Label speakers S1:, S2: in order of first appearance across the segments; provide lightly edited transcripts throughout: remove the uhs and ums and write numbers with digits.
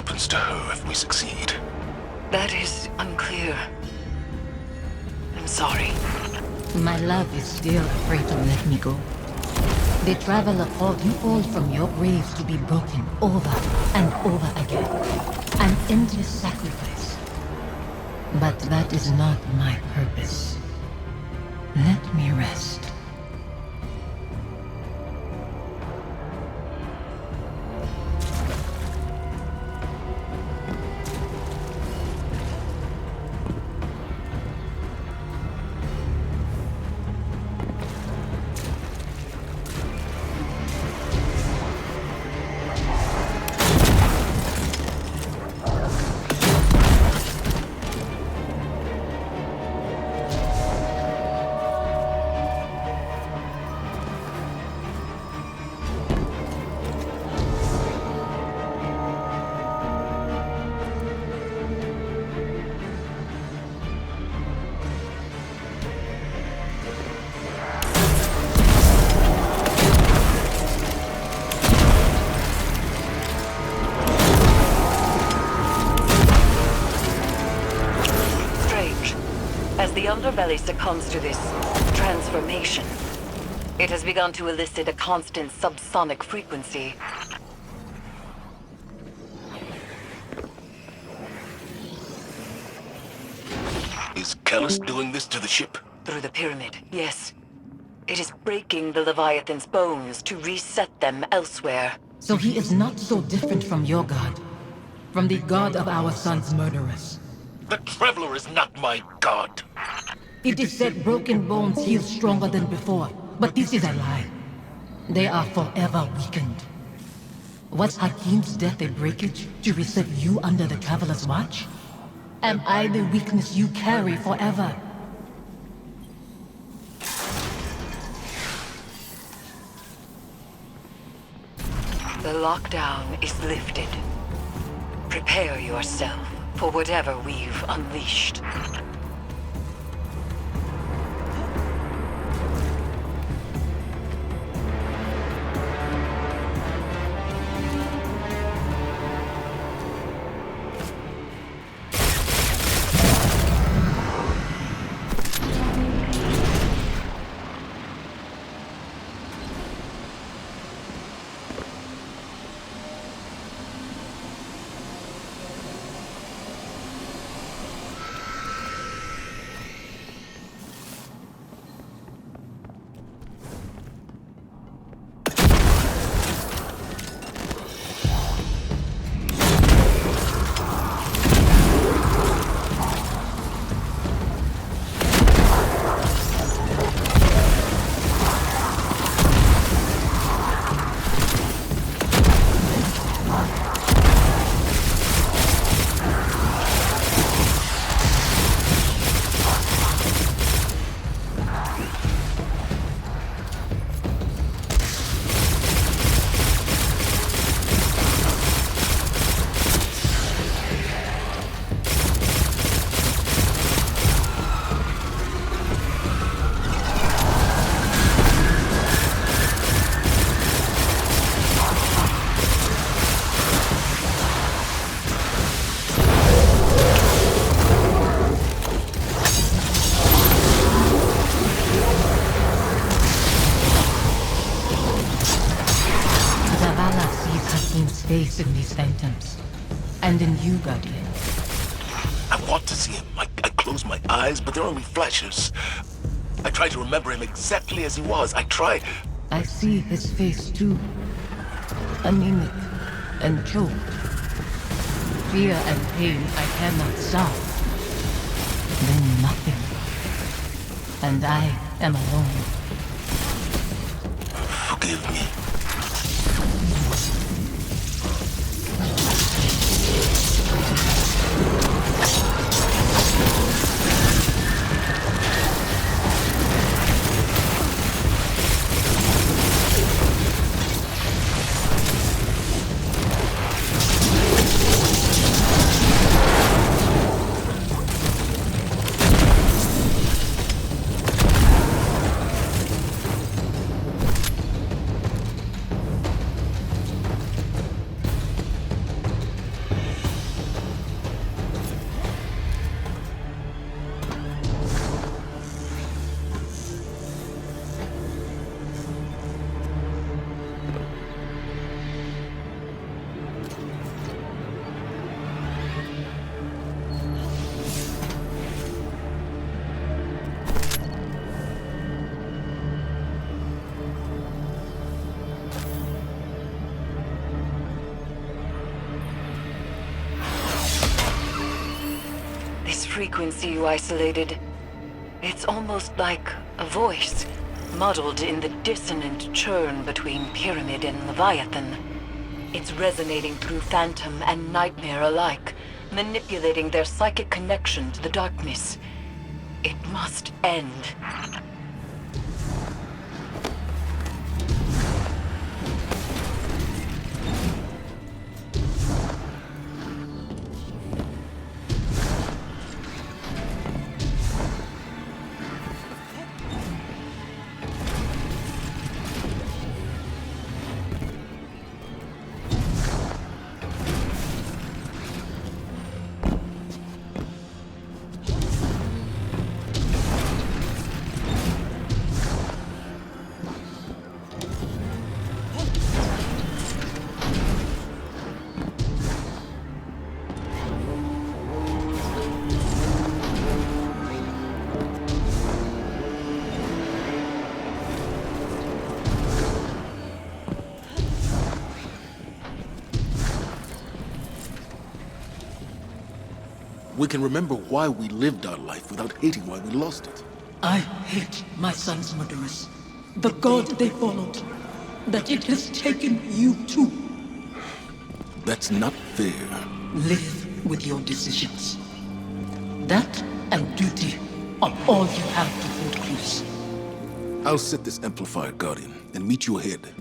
S1: happens to her if we succeed?
S2: That is unclear. I'm sorry.
S3: My love is still afraid to let me go. The Traveler called you all from your graves to be broken over and over again. An endless sacrifice. But that is not my purpose. Let me rest.
S2: The underbelly succumbs to this transformation. It has begun to elicit a constant subsonic frequency.
S1: Is Callus doing this to the ship?
S2: Through the pyramid, yes. It is breaking the Leviathan's bones to reset them elsewhere.
S3: So he is not so different from your god. From the god of our son's murderers.
S1: The Traveler is not my god.
S3: It is said broken bones heal stronger than before, but this is a lie. They are forever weakened. Was Hakim's death a breakage to reset you under the Traveler's watch? Am I the weakness you carry forever?
S2: The lockdown is lifted. Prepare yourself for whatever we've unleashed.
S3: Face in these phantoms. And in you, Guardian.
S1: I want to see him. I close my eyes, but they're only flashes. I try to remember him exactly as he was. I try.
S3: I see his face too. Anemic and choked. Fear and pain I cannot solve. Then nothing. And I am alone.
S1: Forgive me.
S2: frequency you isolated. It's almost like a voice, muddled in the dissonant churn between Pyramid and Leviathan. It's resonating through Phantom and Nightmare alike, manipulating their psychic connection to the darkness. It must end.
S1: We can remember why we lived our life without hating why we lost it.
S4: I hate my son's murderers. The god they followed. That it has taken you too.
S1: That's not fair.
S4: Live with your decisions. That and duty are all you have to hold close.
S1: I'll set this amplifier, Guardian, and meet you ahead.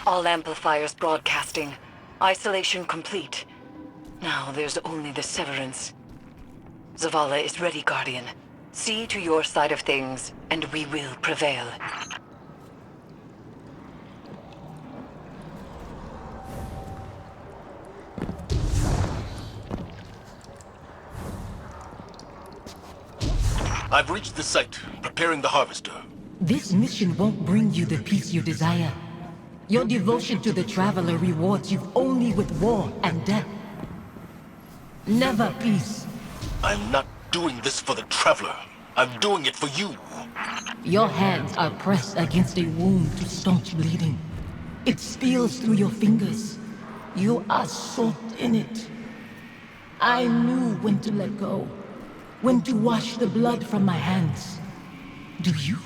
S2: All amplifiers broadcasting. Isolation complete. Now there's only the severance. Zavala is ready, Guardian. See to your side of things, and we will prevail.
S1: I've reached the site, preparing the harvester.
S3: This mission won't bring you the peace you desire. Your devotion to the Traveler rewards you only with war and death. Never peace.
S1: I'm not doing this for the Traveler. I'm doing it for you.
S3: Your hands are pressed against a wound to staunch bleeding. It spills through your fingers. You are soaked in it. I knew when to let go. When to wash the blood from my hands. Do you?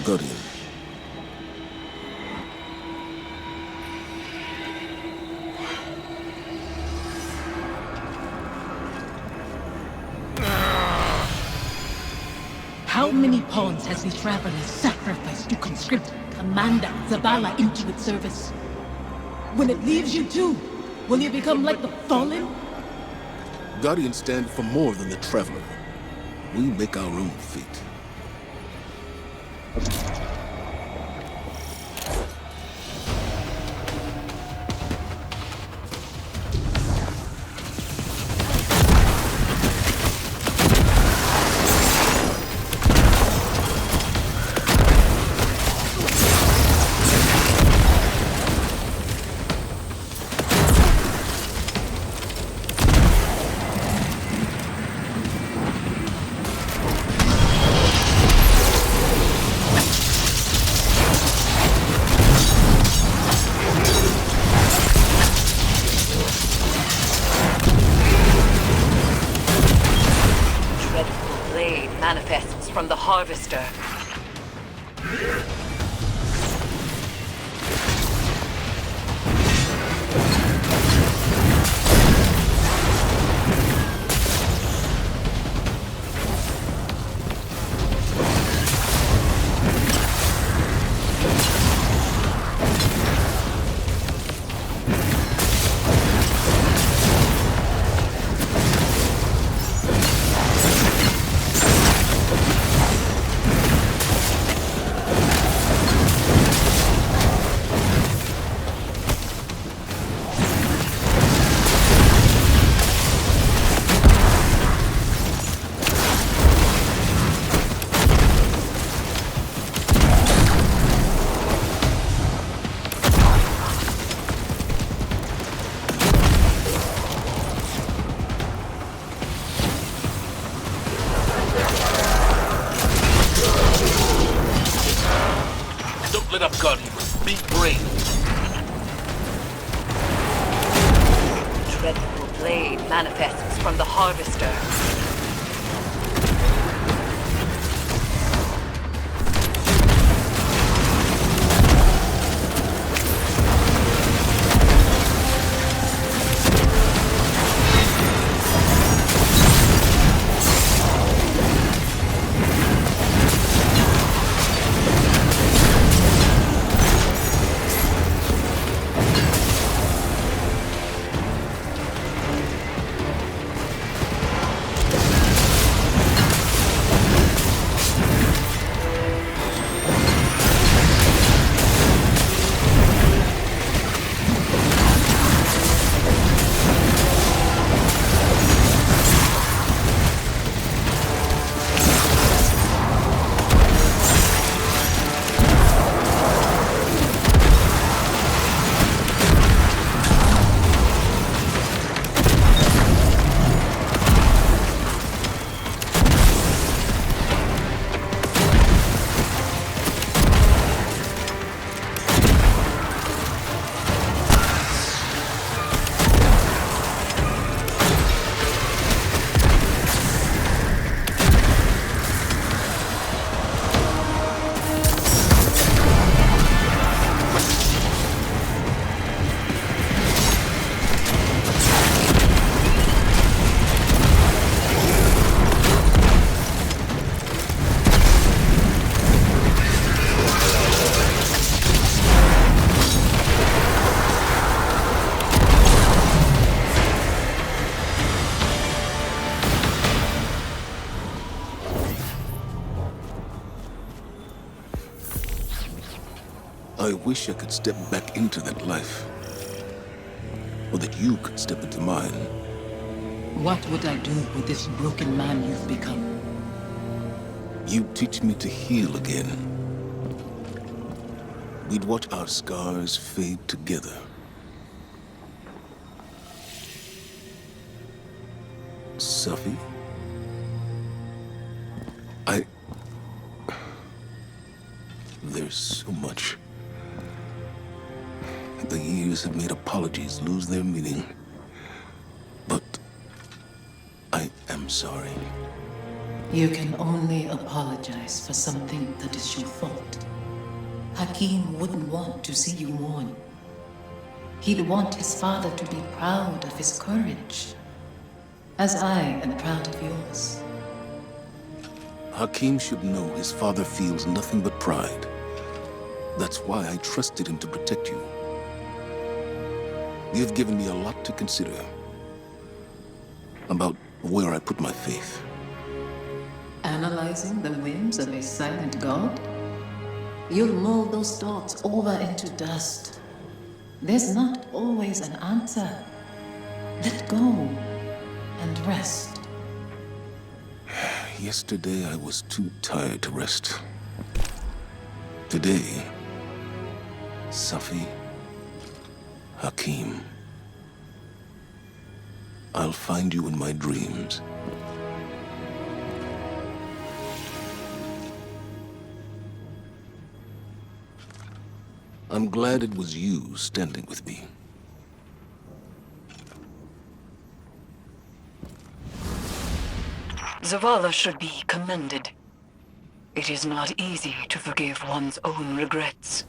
S1: Guardian.
S3: How many pawns has the Traveler sacrificed to conscript Commander Zavala into its service? When it leaves you too, will you become like the Fallen?
S1: Guardians stand for more than the Traveler. We make our own fate.
S2: Manifests from the Harvester.
S1: Guardian with big brains.
S2: Dreadful blade manifests from the Harvester.
S1: I wish I could step back into that life. Or that you could step into mine.
S4: What would I do with this broken man you've become?
S1: You teach me to heal again. We'd watch our scars fade together. Safi? There's so much. The years have made apologies lose their meaning. But I am sorry.
S4: You can only apologize for something that is your fault. Hakim wouldn't want to see you mourn. He'd want his father to be proud of his courage, as I am proud of yours.
S1: Hakim should know his father feels nothing but pride. That's why I trusted him to protect you. You've given me a lot to consider about where I put my faith.
S4: Analyzing the whims of a silent god? You'll mull those thoughts over into dust. There's not always an answer. Let go and rest.
S1: Yesterday I was too tired to rest. Today, Safi, Hakim, I'll find you in my dreams. I'm glad it was you standing with me.
S2: Zavala should be commended. It is not easy to forgive one's own regrets.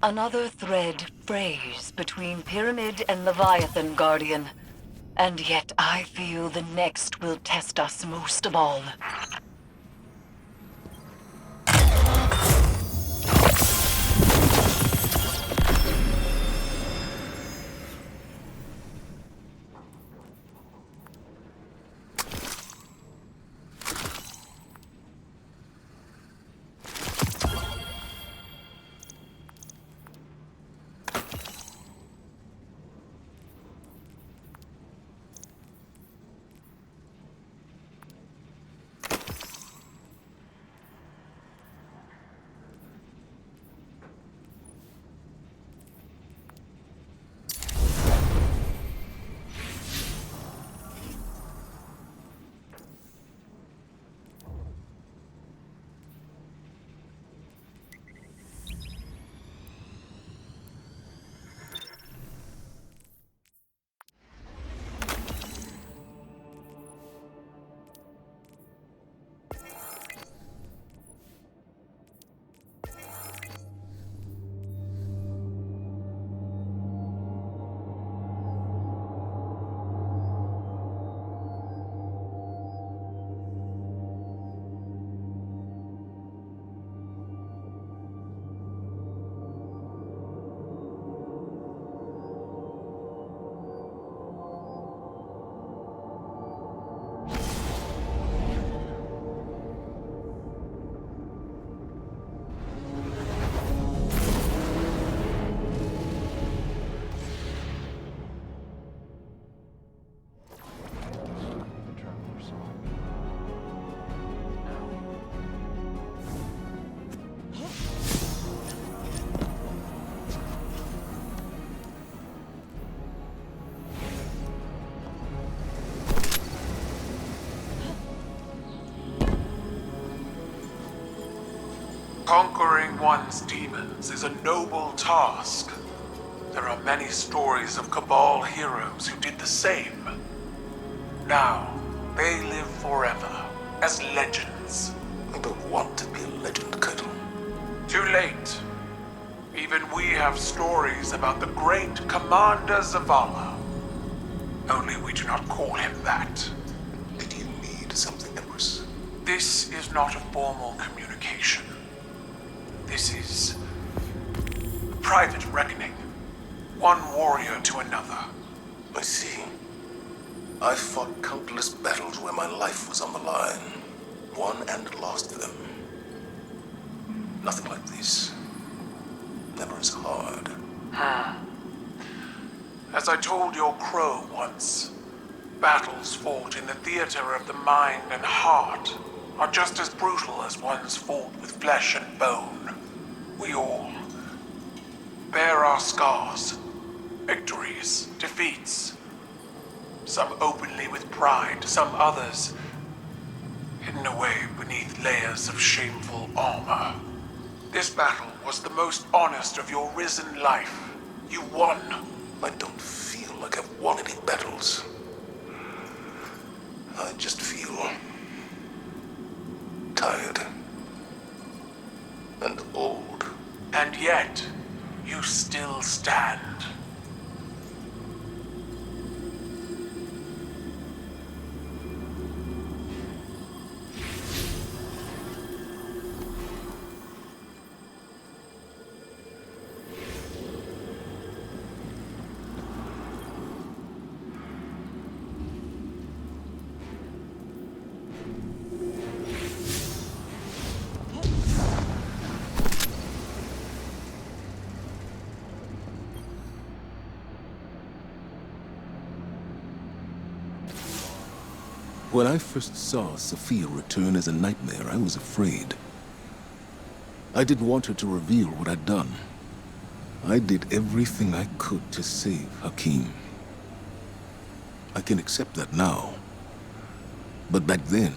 S2: Another thread frays between Pyramid and Leviathan, Guardian. And yet I feel the next will test us most of all.
S5: Conquering one's demons is a noble task. There are many stories of Cabal heroes who did the same. Now, they live forever as legends.
S1: I don't want to be a legend, Colonel.
S5: Too late. Even we have stories about the great Commander Zavala. Only we do not call him that.
S1: Did you need something, Empress?
S5: This is not a formal communication. This is a private reckoning. One warrior to another.
S1: I see. I fought countless battles where my life was on the line. Won and lost them. Nothing like this. Never as hard.
S5: As I told your crow once, battles fought in the theater of the mind and heart are just as brutal as ones fought with flesh and bone. We all bear our scars, victories, defeats. Some openly with pride, some others hidden away beneath layers of shameful armor. This battle was the most honest of your risen life. You won.
S1: I don't feel like I've won any battles. I just feel tired and old.
S5: And yet, you still stand.
S1: When I first saw Sophia return as a nightmare, I was afraid. I didn't want her to reveal what I'd done. I did everything I could to save Hakim. I can accept that now. But back then,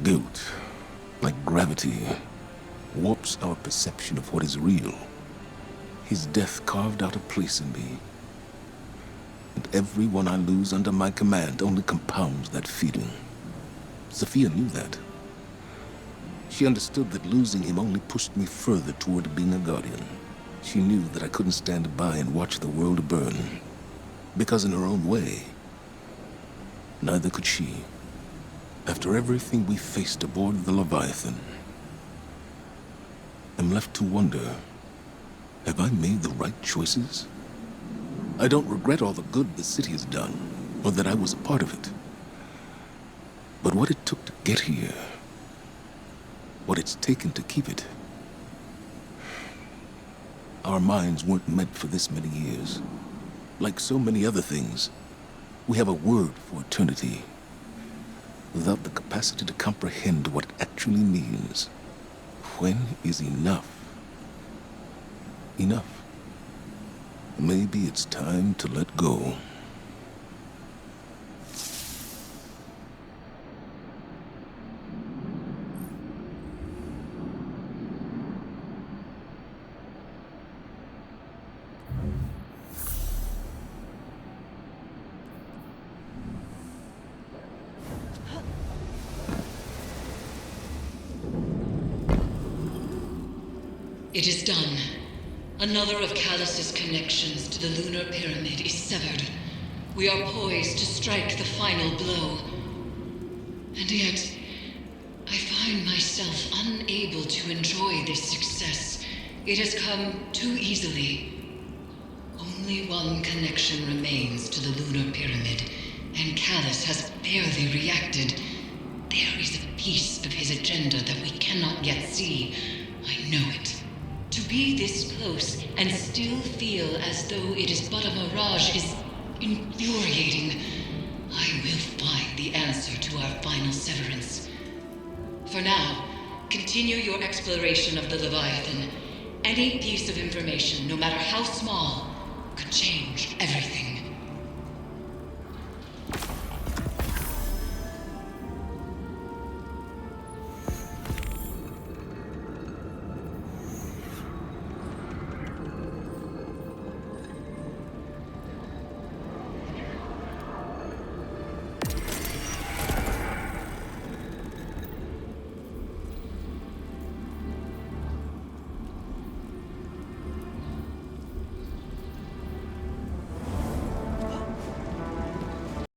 S1: guilt, like gravity, warps our perception of what is real. His death carved out a place in me. And everyone I lose under my command only compounds that feeling. Sophia knew that. She understood that losing him only pushed me further toward being a guardian. She knew that I couldn't stand by and watch the world burn. Because in her own way, neither could she. After everything we faced aboard the Leviathan, I'm left to wonder, have I made the right choices? I don't regret all the good the city has done, or that I was a part of it. But what it took to get here, what it's taken to keep it. Our minds weren't meant for this many years. Like so many other things, we have a word for eternity, without the capacity to comprehend what it actually means. When is enough? Enough. Maybe it's time to let go.
S2: It is done. Another of Callus's connections to the lunar pyramid is severed. We are poised to strike the final blow. And yet, I find myself unable to enjoy this success. It has come too easily. Only one connection remains to the lunar pyramid, and Callus has barely reacted. There is a piece of his agenda that we cannot yet see. I know it. To be this close and still feel as though it is but a mirage is infuriating. I will find the answer to our final severance. For now, continue your exploration of the Leviathan. Any piece of information, no matter how small, could change everything.